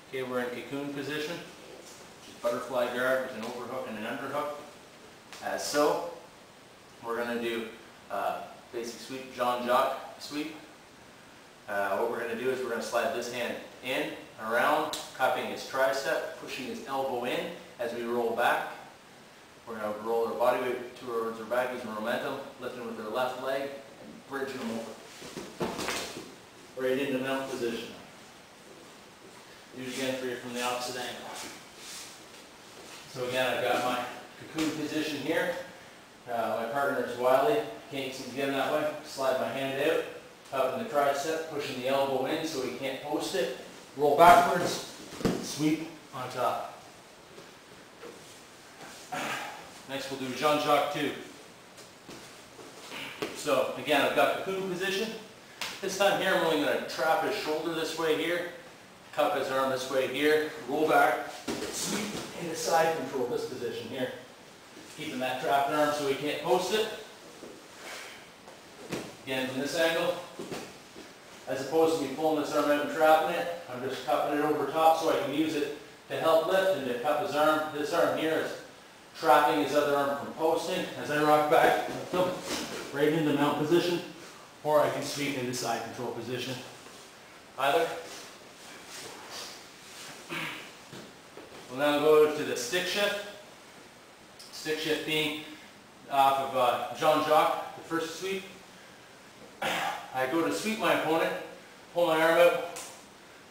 Okay, we're in cocoon position, which is butterfly guard with an overhook and an underhook. As so, we're going to do basic sweep, Jean-Jacques sweep. What we're going to do is we're going to slide this hand in, around, cupping his tricep, pushing his elbow in as we roll back. We're going to roll our body weight towards our back using momentum, lifting with our left leg, and bridging them over. Right into mount position. Do it again for you from the opposite angle. So again, I've got my cocoon position here. My partner is Wiley. Can't seem to get him that way. Slide my hand out, up in the tricep, pushing the elbow in so he can't post it. Roll backwards, sweep on top. Next we'll do Jean-Jacques 2. So again, I've got cocoon position. This time here, I'm only going to trap his shoulder this way here, cup his arm this way here, roll back, sweep into side control, this position here. Keeping that trapped arm so he can't post it. Again, from this angle, as opposed to me pulling this arm out and trapping it, I'm just cupping it over top so I can use it to help lift and to cup his arm. This arm here is trapping his other arm from posting. As I rock back, right into mount position, or I can sweep into side control position. Either. We'll now go to the stick shift. Stick shift being off of Jean-Jacques, the first sweep. I go to sweep my opponent, pull my arm out,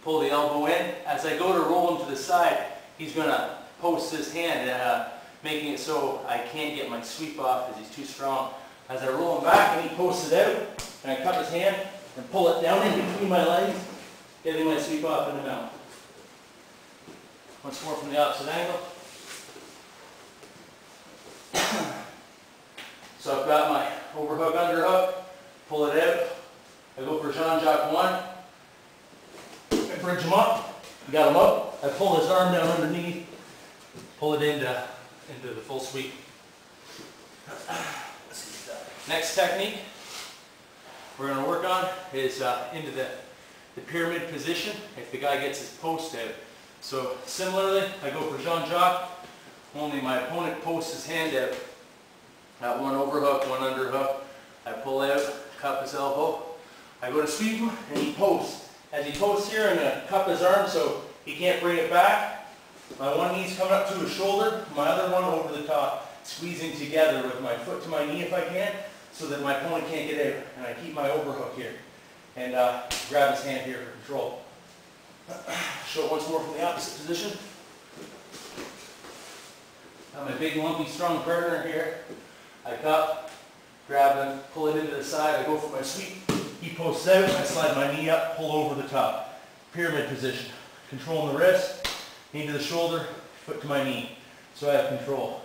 pull the elbow in. As I go to roll him to the side, he's going to post his hand, making it so I can't get my sweep off because he's too strong. As I roll him back and he posts it out, and I cup his hand and pull it down in between my legs, getting my sweep off in the mount. Once more from the opposite angle. So I've got my overhook, underhook, pull it out. I go for Jean-Jacques 1. I bridge him up, got him up. I pull his arm down underneath, pull it into the full sweep. Next technique we're going to work on is into the pyramid position if the guy gets his post out. So similarly, I go for Jean-Jacques, only my opponent posts his hand out. Got one overhook, one underhook. I pull out, cup his elbow. I go to sweep him and he posts. As he posts here, I'm going to cup his arm so he can't bring it back. My one knee's coming up to his shoulder, my other one over the top, squeezing together with my foot to my knee if I can, so that my opponent can't get out. And I keep my overhook here and grab his hand here for control. Show it once more from the opposite position. Got my big, lumpy, strong partner here. I cup, grab him, pull it into the side. I go for my sweep. He posts out. I slide my knee up, pull over the top. Pyramid position. Controlling the wrist, knee to the shoulder, foot to my knee. So I have control.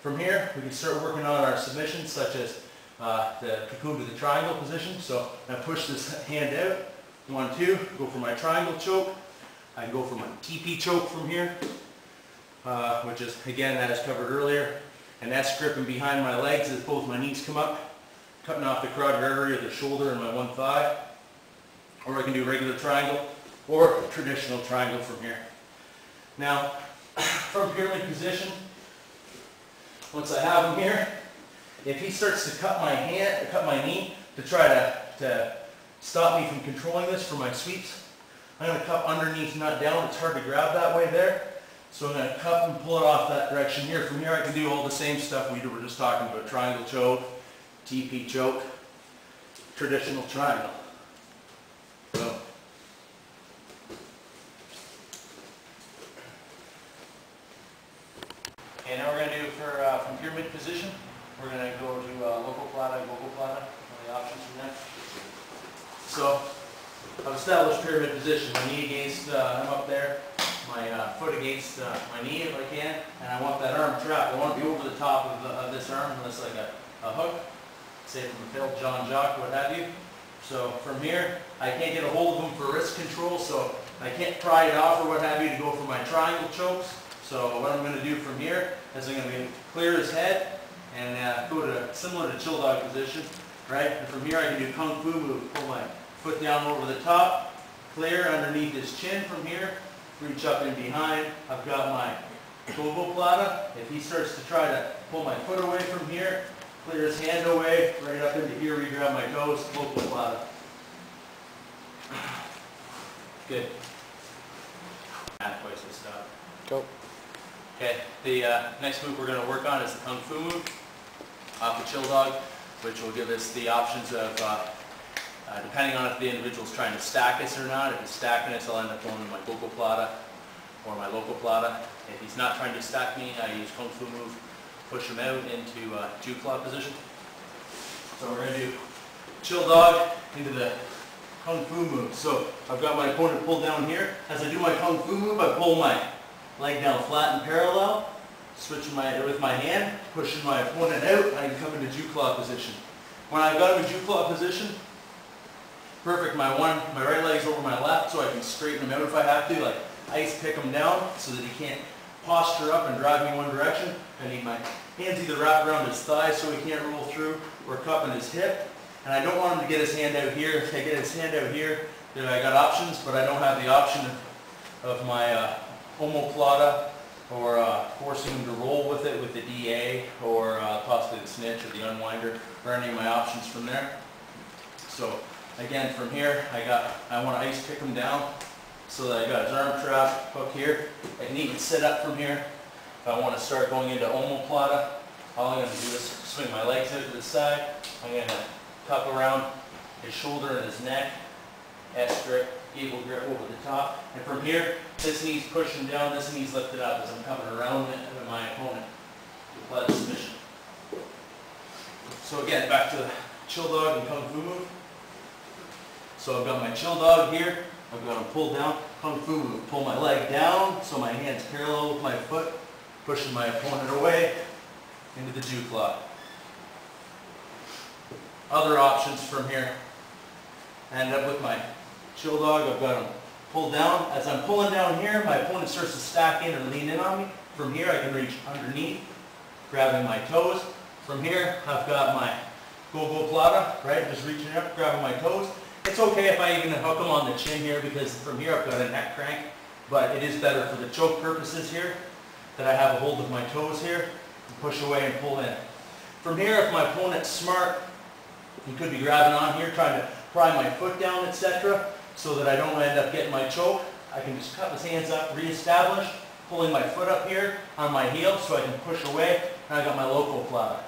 From here, we can start working on our submissions, such as the cocoon to the triangle position. So I push this hand out. 1, 2, go for my triangle choke. I go for my TP choke from here, which is, again, as covered earlier. And that's gripping behind my legs as both my knees come up, cutting off the carotid artery of the shoulder and my one thigh. Or I can do regular triangle or traditional triangle from here. Now, from pyramid position, once I have him here, if he starts to cut my hand, cut my knee to try to stop me from controlling this for my sweeps, I'm going to cup underneath, not down. It's hard to grab that way there. So I'm going to cup and pull it off that direction here. From here I can do all the same stuff we were just talking about. Triangle choke, TP choke, traditional triangle. So. Okay, now we're going to do from pyramid position. We're going to go to local plata, global plata, one of the options from there. So I've established pyramid position. My knee against, I'm up there. My foot against my knee if I can, and I want that arm trapped. I want to be over the top of this arm, unless like a hook, say from a failed Jean-Jacques, what have you. So from here, I can't get a hold of him for wrist control, so I can't pry it off or what have you to go for my triangle chokes. So what I'm going to do from here is I'm going to clear his head and go to similar to chill dog position, right? And from here I can do kung fu move, pull my foot down over the top, clear underneath his chin from here, reach up in behind. I've got my gogoplata. If he starts to try to pull my foot away from here, clear his hand away, right up into here, re-grab my toes, gogoplata. Good. Halfway, so stop. Go. Okay, the next move we're going to work on is the Kung Fu move off the Chill Dog, which will give us the options of, depending on if the individual's trying to stack us or not. If he's stacking us, I'll end up going to my gogoplata or my locoplata. If he's not trying to stack me, I use Kung Fu move, push him out into Jew claw position. So we're going to do Chill Dog into the Kung Fu move. So I've got my opponent pulled down here. As I do my Kung Fu move, I pull my leg down flat and parallel, switching with my hand, pushing my opponent out, and I can come into Jew claw position. When I've got him in Jew claw position, perfect, my right leg's over my left, so I can straighten him out if I have to, like ice pick him down so that he can't posture up and drive me one direction. I need my hands either wrapped around his thighs so he can't roll through, or cupping his hip. And I don't want him to get his hand out here. If I get his hand out here, then I got options, but I don't have the option of my omoplata, or forcing him to roll with it with the DA, or possibly the snitch or the unwinder, or any of my options from there. So again, from here, I want to ice pick him down so that I got his arm trap, hook here. I can even sit up from here. If I want to start going into omoplata, all I'm going to do is swing my legs out to the side. I'm going to cup around his shoulder and his neck, S-grip, gable grip over the top. And from here, this knee's pushing down, this knee's lifted up as I'm coming around my opponent with plata submission. So again, back to the Chill Dog and Kung Fu move. So I've got my Chill Dog here. I've got him pulled down. Kung Fu move. Pull my leg down so my hand's parallel with my foot, pushing my opponent away into the Jew claw. Other options from here. I end up with my Chill Dog. I've got him pulled down. As I'm pulling down here, my opponent starts to stack in or lean in on me. From here, I can reach underneath, grabbing my toes. From here, I've got my gogoplata, right? Just reaching up, grabbing my toes. It's okay if I even hook them on the chin here, because from here I've got a neck crank, but it is better for the choke purposes here that I have a hold of my toes here and push away and pull in. From here, if my opponent's smart, he could be grabbing on here, trying to pry my foot down, etc., so that I don't end up getting my choke. I can just cup his hands up, reestablish, pulling my foot up here on my heel so I can push away, and I got my locoplata.